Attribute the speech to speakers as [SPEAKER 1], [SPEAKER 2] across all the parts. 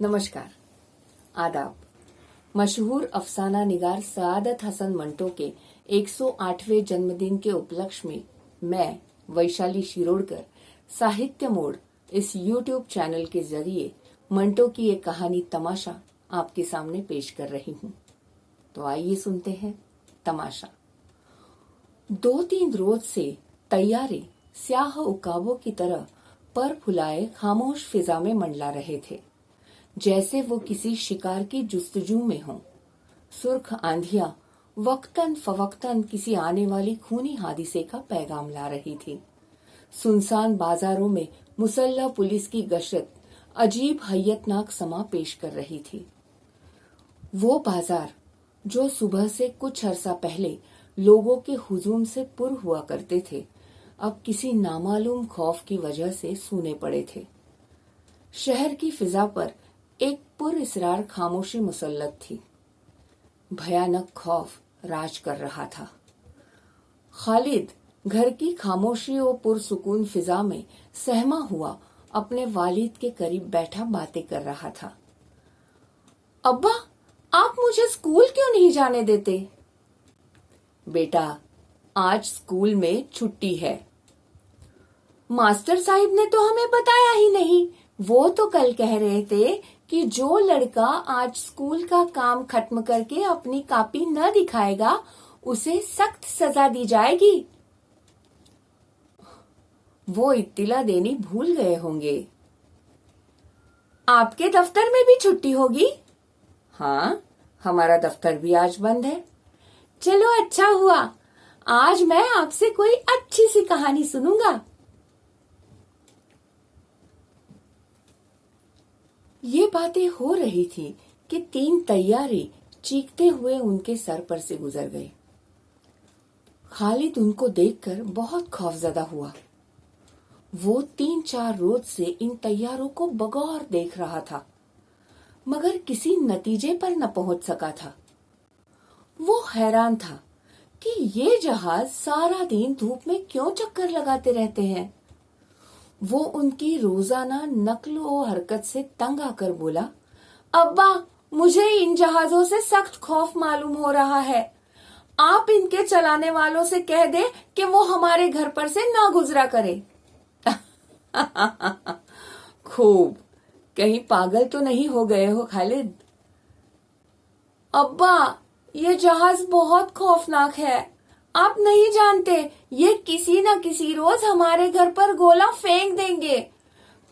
[SPEAKER 1] नमस्कार, आदाब। मशहूर अफसाना निगार सआदत हसन मंटो के 108वें जन्मदिन के उपलक्ष्य में मैं वैशाली शिरोडकर साहित्य मोड़ इस YouTube चैनल के जरिए मंटो की एक कहानी तमाशा आपके सामने पेश कर रही हूँ। तो आइए सुनते हैं तमाशा। 2-3 रोज से तैयारे स्याह उकाबों की तरह पर फुलाए खामोश फिजा में मंडला रहे थे, जैसे वो किसी शिकार की जुस्तजू में हों। सुर्ख आंधियां वक्तन फवक्तन किसी आने वाली खूनी हादिसे का पैगाम ला रही थी। सुनसान बाजारों में मुसल्लह पुलिस की गश्त अजीब हैयतनाक समा पेश कर रही थी। वो बाजार जो सुबह से कुछ अरसा पहले लोगों के हुजूम से पुर हुआ करते थे, अब किसी नामालूम खौफ की वजह से सूने पड़े थे। शहर की फिजा पर एक पुरइसरार खामोशी मुसल्लत थी। भयानक खौफ राज कर रहा था। खालिद घर की खामोशी और पुरसुकून फिजा में सहमा हुआ अपने वालिद के करीब बैठा बातें कर रहा था। अब्बा, आप मुझे स्कूल क्यों नहीं जाने देते? बेटा, आज स्कूल में छुट्टी है। मास्टर साहिब ने तो हमें बताया ही नहीं। वो तो कल कह रहे थे कि जो लड़का आज स्कूल का काम खत्म करके अपनी कॉपी न दिखाएगा, उसे सख्त सजा दी जाएगी। वो इत्तिला देनी भूल गए होंगे। आपके दफ्तर में भी छुट्टी होगी? हाँ, हमारा दफ्तर भी आज बंद है। चलो अच्छा हुआ, आज मैं आपसे कोई अच्छी सी कहानी सुनूंगा। ये बातें हो रही थी कि 3 तैयारी चीखते हुए उनके सर पर से गुजर गए। खालिद उनको देखकर बहुत खौफजदा हुआ। वो 3-4 रोज से इन तैयारों को बगौर देख रहा था, मगर किसी नतीजे पर न पहुंच सका था। वो हैरान था कि ये जहाज सारा दिन धूप में क्यों चक्कर लगाते रहते हैं। वो उनकी रोजाना नक्ल हरकत से तंग आकर बोला, अब्बा, मुझे इन जहाजों से सख्त खौफ मालूम हो रहा है। आप इनके चलाने वालों से कह दे कि वो हमारे घर पर से ना गुजरा करे। खूब, कहीं पागल तो नहीं हो गए हो खालिद? अब्बा, ये जहाज बहुत खौफनाक है। आप नहीं जानते, ये किसी न किसी रोज हमारे घर पर गोला फेंक देंगे।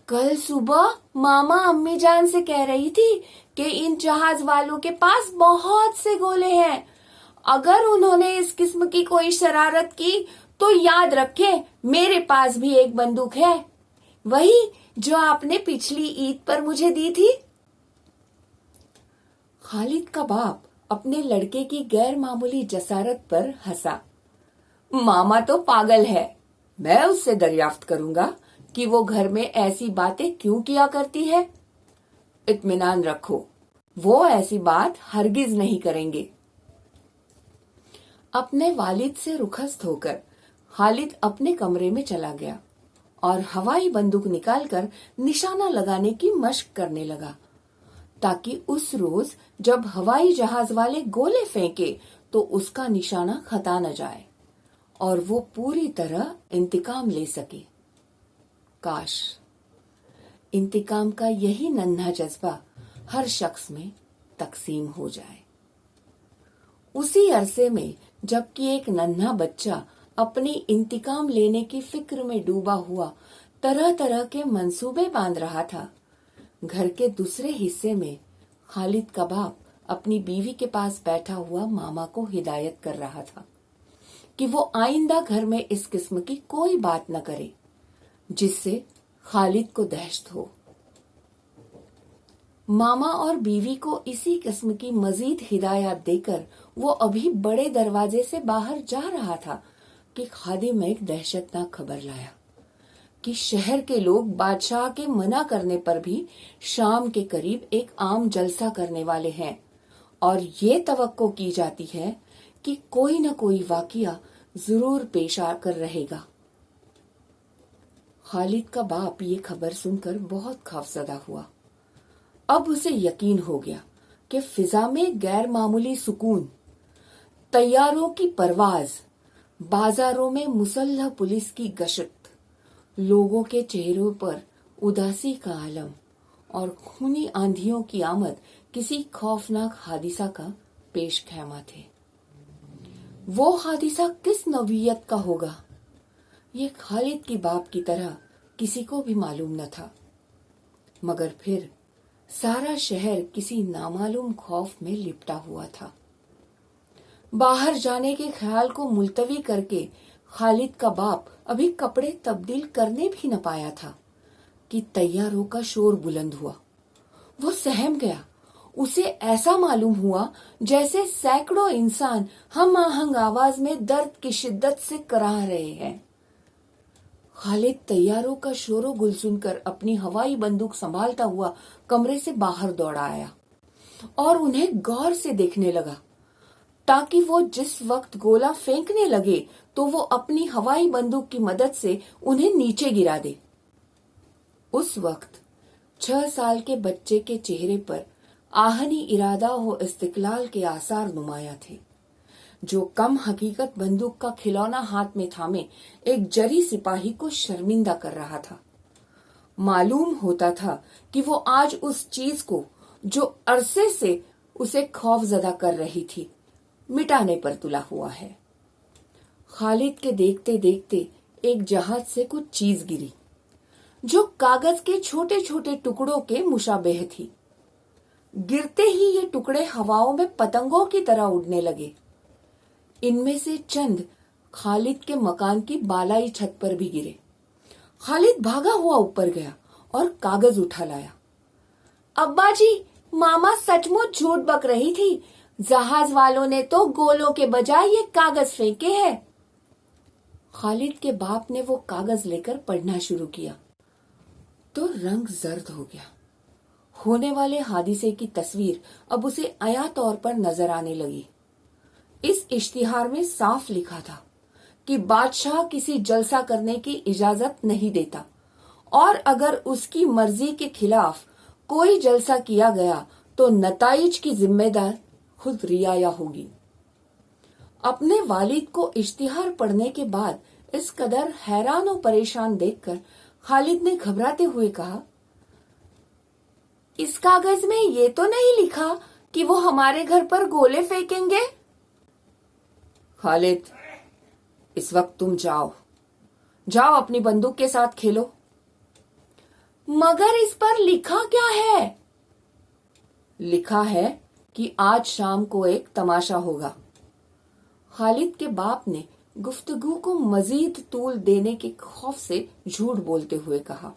[SPEAKER 1] कल सुबह मामा अम्मी जान से कह रही थी कि इन जहाज वालों के पास बहुत से गोले हैं। अगर उन्होंने इस किस्म की कोई शरारत की तो याद रखें, मेरे पास भी एक बंदूक है, वही जो आपने पिछली ईद पर मुझे दी थी। खालिद का बाप अपने लड़के की गैर मामूली जसारत पर हंसा। मामा तो पागल है। मैं उससे दरियाफ्त करूंगा कि वो घर में ऐसी बातें क्यों किया करती है। इत्मीनान रखो, वो ऐसी बात हरगिज नहीं करेंगे। अपने वालिद से रुखसत होकर खालिद अपने कमरे में चला गया और हवाई बंदूक निकालकर निशाना लगाने की मशक करने लगा, ताकि उस रोज जब हवाई जहाज वाले गोले फेंके तो उसका निशाना खता न जाए और वो पूरी तरह इंतकाम ले सके। काश इंतकाम का यही नन्हा जज्बा हर शख्स में तकसीम हो जाए। उसी अरसे में जबकि एक नन्हा बच्चा अपनी इंतकाम लेने की फिक्र में डूबा हुआ तरह तरह के मंसूबे बांध रहा था, घर के दूसरे हिस्से में खालिद का बाप अपनी बीवी के पास बैठा हुआ मामा को हिदायत कर रहा था कि वो आइंदा घर में इस किस्म की कोई बात न करे जिससे खालिद को दहशत हो। मामा और बीवी को इसी किस्म की मजीद हिदायत देकर वो अभी बड़े दरवाजे से बाहर जा रहा था कि खादिम एक दहशतनाक खबर लाया कि शहर के लोग बादशाह के मना करने पर भी शाम के करीब एक आम जलसा करने वाले हैं और ये तवक्को की जाती है कि कोई न कोई वाकया जरूर पेश आकर रहेगा। खालिद का बाप ये खबर सुनकर बहुत खौफजदा हुआ। اب اسے یقین ہو گیا کہ فضا میں غیر معمولی سکون، طیاروں کی پرواز، بازاروں میں مسلح پولیس کی گشت، لوگوں کے چہروں پر اداسی کا عالم اور خونی آندھیوں کی آمد کسی خوفناک حادثہ کا پیش خیمہ تھے۔ وہ حادثہ کس نوعیت کا ہوگا، یہ خالد کی باپ کی طرح کسی کو بھی معلوم نہ تھا، مگر پھر سارا شہر کسی نامعلوم خوف میں لپٹا ہوا تھا۔ باہر جانے کے خیال کو ملتوی کر کے خالد کا باپ ابھی کپڑے تبدیل کرنے بھی نہ پایا تھا کہ طیاروں کا شور بلند ہوا۔ وہ سہم گیا۔ اسے ایسا معلوم ہوا جیسے سینکڑوں انسان ہم آہنگ آواز میں درد کی شدت سے کراہ رہے ہیں۔ خالد طیاروں کا شور و گل سن کر اپنی ہوائی بندوق سنبھالتا ہوا کمرے سے باہر دوڑا آیا اور انہیں غور سے دیکھنے لگا تاکہ وہ جس وقت گولا پھینکنے لگے تو وہ اپنی ہوائی بندوق کی مدد سے انہیں نیچے گرا دے۔ اس وقت 6 سال کے بچے کے چہرے پر آہنی ارادہ و استقلال کے آثار نمایاں تھے، جو کم حقیقت بندوق کا کھلونا ہاتھ میں تھامے ایک جری سپاہی کو شرمندہ کر رہا تھا۔ معلوم ہوتا تھا کہ وہ آج اس چیز کو جو عرصے سے اسے خوف زدہ کر رہی تھی مٹانے پر تلا ہوا ہے۔ خالد کے دیکھتے دیکھتے ایک جہاز سے کچھ چیز گری جو کاغذ کے چھوٹے چھوٹے ٹکڑوں کے مشابہ تھی۔ گرتے ہی یہ ٹکڑے ہواؤں میں پتنگوں کی طرح اڑنے لگے۔ ان میں سے چند خالد کے مکان کی بالائی چھت پر بھی گرے۔ خالد بھاگا ہوا اوپر گیا اور کاغذ اٹھا لایا۔ ابا جی، ماما سچ مچ جھوٹ بک رہی تھی، جہاز والوں نے تو گولوں کے بجائے یہ کاغذ پھینکے ہیں۔ خالد کے باپ نے وہ کاغذ لے کر پڑھنا شروع کیا تو رنگ زرد ہو گیا۔ ہونے والے حادثے کی تصویر اب اسے عیاں طور پر نظر آنے لگی۔ اس اشتہار میں صاف لکھا تھا کہ بادشاہ کسی جلسہ کرنے کی اجازت نہیں دیتا اور اگر اس کی مرضی کے خلاف کوئی جلسہ کیا گیا تو نتائج کی ذمہ دار خود رعایا ہوگی۔ اپنے والد کو اشتہار پڑھنے کے بعد اس قدر حیران و پریشان دیکھ کر خالد نے گھبراتے ہوئے کہا، اس کاغذ میں یہ تو نہیں لکھا کہ وہ ہمارے گھر پر گولے پھینکیں گے؟ خالد، اس وقت تم جاؤ اپنی بندوق کے ساتھ کھیلو۔ مگر اس پر لکھا کیا ہے؟ لکھا ہے کہ آج شام کو ایک تماشا ہوگا۔ خالد کے باپ نے گفتگو کو مزید طول دینے کے خوف سے جھوٹ بولتے ہوئے کہا،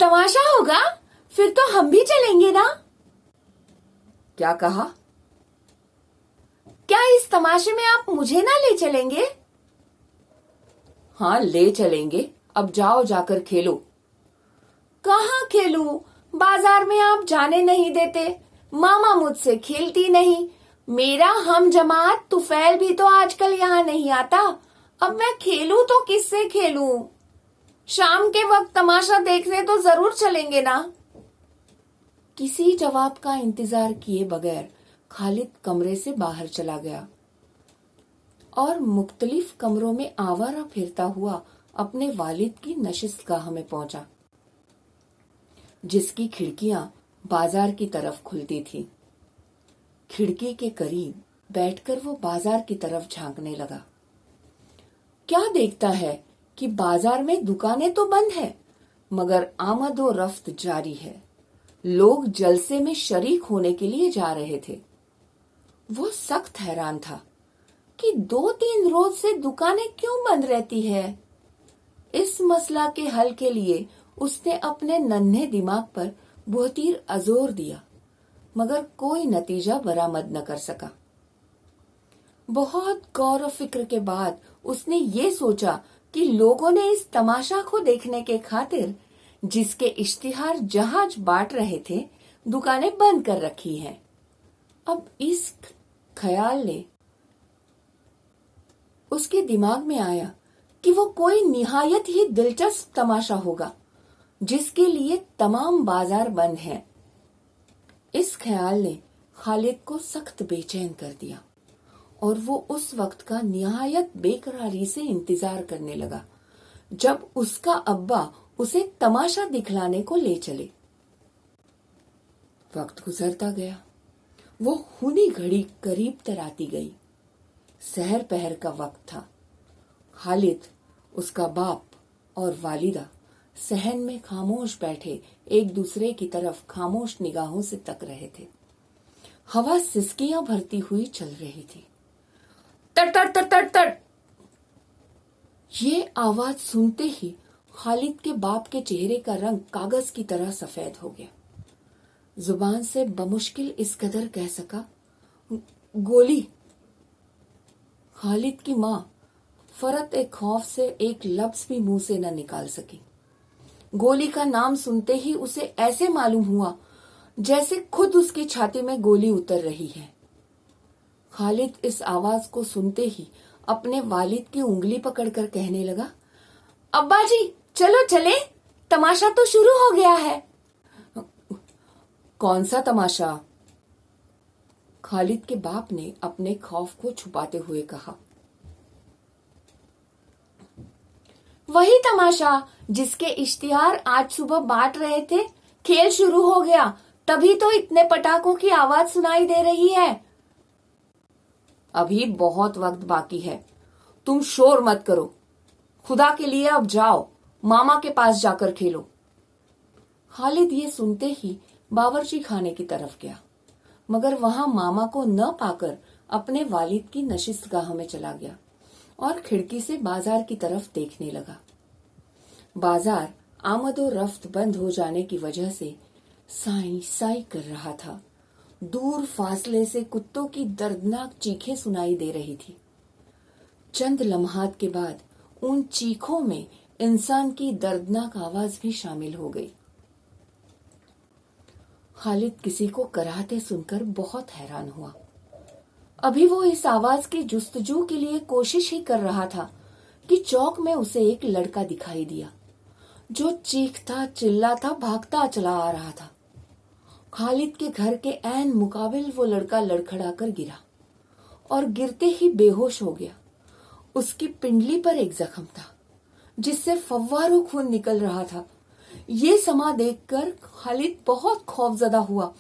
[SPEAKER 1] تماشا ہوگا؟ پھر تو ہم بھی چلیں گے نا؟ کیا کہا؟ کیا اس تماشے میں آپ مجھے نہ لے چلیں گے؟ ہاں، لے چلیں گے، اب جاؤ جا کر کھیلو۔ کہاں کھیلوں؟ بازار میں آپ جانے نہیں دیتے، ماما مجھ سے کھیلتی نہیں، میرا ہم جماعت طفیل بھی تو آج کل یہاں نہیں آتا، اب میں کھیلوں تو کس سے کھیلوں؟ شام کے وقت تماشا دیکھنے تو ضرور چلیں گے نا؟ کسی جواب کا انتظار کیے بغیر خالد کمرے سے باہر چلا گیا اور مختلف کمروں میں آوارہ پھرتا ہوا اپنے والد کی نشست گاہ میں پہنچا، جس کی کھڑکیاں بازار کی طرف کھلتی تھی۔ کھڑکی کے قریب بیٹھ کر وہ بازار کی طرف جھانکنے لگا۔ کیا دیکھتا ہے کہ بازار میں دکانیں تو بند ہے مگر آمد و رفت جاری ہے، لوگ جلسے میں شریک ہونے کے لیے جا رہے تھے۔ وہ سخت حیران تھا کہ 2-3 روز سے دکانیں کیوں بند رہتی ہے۔ اس مسئلہ کے حل کے لیے اس نے اپنے ننھے دماغ پر بہتیر ازور دیا مگر کوئی نتیجہ برآمد نہ کر سکا۔ بہت غور و فکر کے بعد اس نے یہ سوچا کہ لوگوں نے اس تماشا کو دیکھنے کے خاطر جس کے اشتہار جہاز بانٹ رہے تھے دکانیں بند کر رکھی ہیں۔ اب اس خیال نے اس کے دماغ میں آیا کہ وہ کوئی نہایت ہی دلچسپ تماشا ہوگا جس کے لیے تمام بازار بند ہیں इस ख्याल ने खालिद को सख्त बेचैन कर दिया और वो उस वक्त का निहायत बेकरारी से इंतजार करने लगा जब उसका अब्बा उसे तमाशा दिखलाने को ले चले। वक्त गुजरता गया। वो खूनी घड़ी करीब तर आती गई। सहर पहर का वक्त था। खालिद, उसका बाप और वालिदा सहन में खामोश बैठे एक दूसरे की तरफ खामोश निगाहों से तक रहे थे। हवा सिसकियां भरती हुई चल रही थी। तड़ तड़ तड़ तड़ तड़। ये आवाज सुनते ही खालिद के बाप के चेहरे का रंग कागज की तरह सफेद हो गया। जुबान से बमुश्किल इस कदर कह सका, गोली। खालिद की मां फरत एक खौफ से एक लफ्ज भी मुंह से न निकाल सकी। गोली का नाम सुनते ही उसे ऐसे मालूम हुआ जैसे खुद उसकी छाती में गोली उतर रही है। खालिद इस आवाज को सुनते ही अपने वालिद की उंगली पकड़कर कहने लगा, अब्बा जी चलो चले, तमाशा तो शुरू हो गया है। कौन सा तमाशा? खालिद के बाप ने अपने खौफ को छुपाते हुए कहा, वही तमाशा जिसके इश्तिहार आज सुबह बांट रहे थे। खेल शुरू हो गया, तभी तो इतने पटाखों की आवाज सुनाई दे रही है। अभी बहुत वक्त बाकी है, तुम शोर मत करो। खुदा के लिए अब जाओ, मामा के पास जाकर खेलो। खालिद ये सुनते ही बावर्ची खाने की तरफ गया, मगर वहां मामा को न पाकर अपने वालिद की नशिस्तगाह में चला गया और खिड़की से बाजार की तरफ देखने लगा। बाजार आमदो रफ्त बंद हो जाने की वजह से साई साई कर रहा था। दूर फासले से कुत्तों की दर्दनाक चीखें सुनाई दे रही थी। चंद लम्हात के बाद उन चीखों में इंसान की दर्दनाक आवाज भी शामिल हो गई। खालिद किसी को कराहते सुनकर बहुत हैरान हुआ। अभी वो इस आवाज की जुस्तजू के लिए कोशिश ही कर रहा था कि चौक में उसे एक लड़का दिखाई दिया जो चीखता चिल्लाता भागता चला आ रहा था। खालिद के घर के ऐन मुकाबिल वो लड़का लड़खड़ाकर गिरा और गिरते ही बेहोश हो गया। उसकी पिंडली पर एक जख्म था जिससे फव्वारों खून निकल रहा था। ये समा देखकर खालिद बहुत खौफजदा हुआ।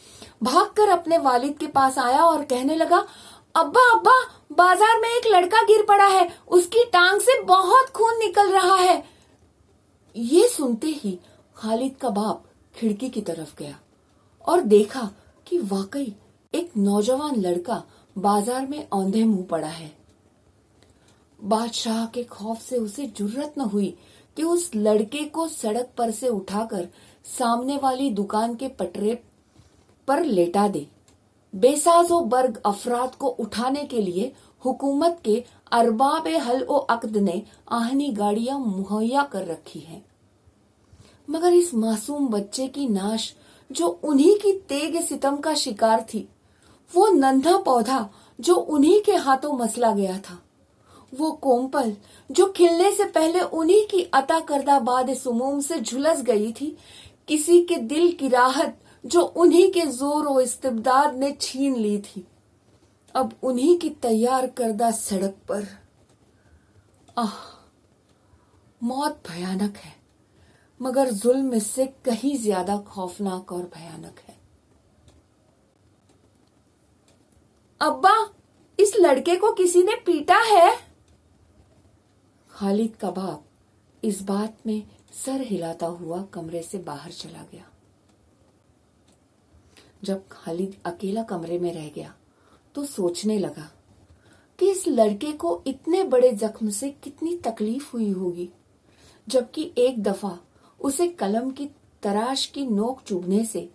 [SPEAKER 1] भागकर अपने वालिद के पास आया और कहने लगा, अब्बा अब्बा, बाजार में एक लड़का गिर पड़ा है, उसकी टांग से बहुत खून निकल रहा है। ये सुनते ही खालिद का बाप खिड़की की तरफ गया और देखा कि वाकई एक नौजवान लड़का बाजार में औंधे मुंह पड़ा है। बादशाह के खौफ से उसे जुर्रत न हुई कि उस लड़के को सड़क पर से उठाकर सामने वाली दुकान के पटरे पर लेटा दे। बेसाजो बर्ग अफराद को उठाने के लिए हुकूमत के अरबाब हल ओ अक्द ने आहनी गाड़ियां मुहैया कर रखी हैं, मगर इस मासूम बच्चे की नाश जो उन्हीं की तेग सितम का शिकार थी, वो नन्हा पौधा जो उन्हीं के हाथों मसला गया था, वो कोमपल जो खिलने से पहले उन्हीं की अता करदा बाद सुमूम से झुलस गई थी, किसी के दिल की राहत जो उन्हीं के जोर और इस्तिबदाद ने छीन ली थी, अब उन्हीं की तैयार करदा सड़क पर। आह, मौत भयानक है, मगर जुल्म इससे कहीं ज्यादा खौफनाक और भयानक है। अब्बा, इस लड़के को किसी ने पीटा है। खालिद का बाप इस बात में सर हिलाता हुआ कमरे से बाहर चला गया। जब खालिद अकेला कमरे में रह गया तो सोचने लगा कि इस लड़के को इतने बड़े जख्म से कितनी तकलीफ हुई होगी, जबकि एक दफा उसे कलम की तराश की नोक चुभने से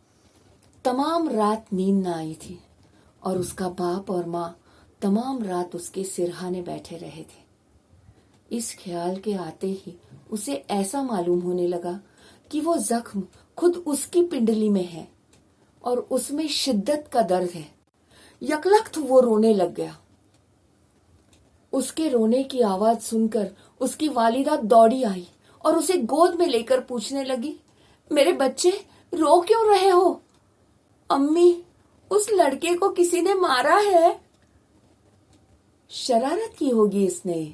[SPEAKER 1] तमाम रात नींद न आई थी और उसका बाप और माँ तमाम रात उसके सिरहाने बैठे रहे थे। इस ख्याल के आते ही उसे ऐसा मालूम होने लगा कि वो जख्म खुद उसकी पिंडली में है और उसमें शिद्दत का दर्द है। यकलख्त वो रोने लग गया। उसके रोने की आवाज सुनकर उसकी वालिदा दौड़ी आई और उसे गोद में लेकर पूछने लगी, मेरे बच्चे, रो क्यों रहे हो? अम्मी, उस लड़के को किसी ने मारा है। शरारत की होगी इसने।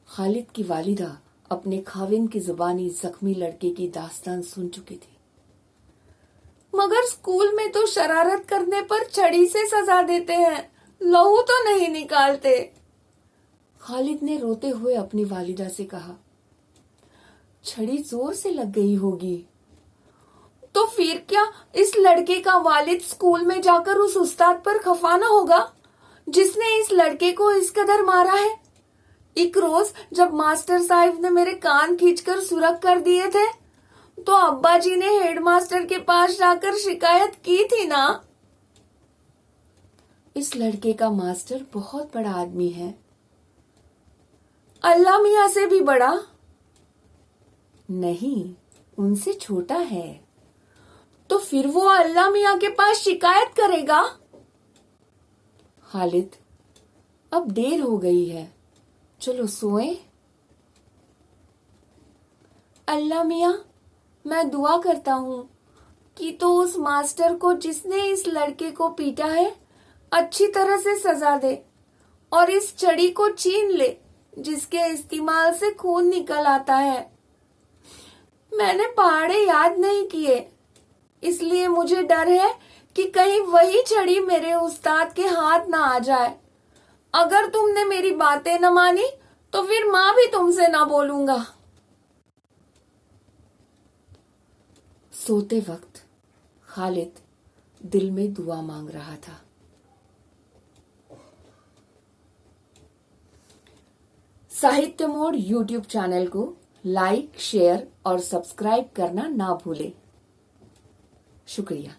[SPEAKER 1] खालिद की वालिदा अपने खाविन की जुबानी जख्मी लड़के की दास्तान सुन चुकी थी। मगर स्कूल में तो शरारत करने पर छड़ी से सजा देते हैं, लहू तो नहीं निकालते। खालिद ने रोते हुए अपनी वालिदा से कहा, छड़ी जोर से लग गई होगी। तो फिर क्या इस लड़के का वालिद स्कूल में जाकर उस उस्ताद पर खफा न होगा जिसने इस लड़के को इस कदर मारा है? एक रोज जब मास्टर साहब ने मेरे कान खींचकर सुरख कर दिए थे तो अब्बा जी ने हेडमास्टर के पास जाकर शिकायत की थी ना। इस लड़के का मास्टर बहुत बड़ा आदमी है। अल्लाह मियां से भी बड़ा? नहीं, उनसे छोटा है। तो फिर वो अल्लाह मियां के पास शिकायत करेगा? खालिद, अब देर हो गई है, चलो सोएं। अल्लाह मियां, मैं दुआ करता हूं कि तो उस मास्टर को जिसने इस लड़के को पीटा है अच्छी तरह से सजा दे और इस छड़ी को छीन ले जिसके इस्तेमाल से खून निकल आता है। मैंने पहाड़े याद नहीं किए, इसलिए मुझे डर है कि कहीं वही छड़ी मेरे उस्ताद के हाथ ना आ जाए। अगर तुमने मेरी बातें न मानी तो फिर मां भी तुमसे ना बोलूंगा। सोते वक्त खालिद दिल में दुआ मांग रहा था। साहित्य मोड़ यूट्यूब चैनल को लाइक, शेयर और सब्सक्राइब करना ना भूलें। शुक्रिया।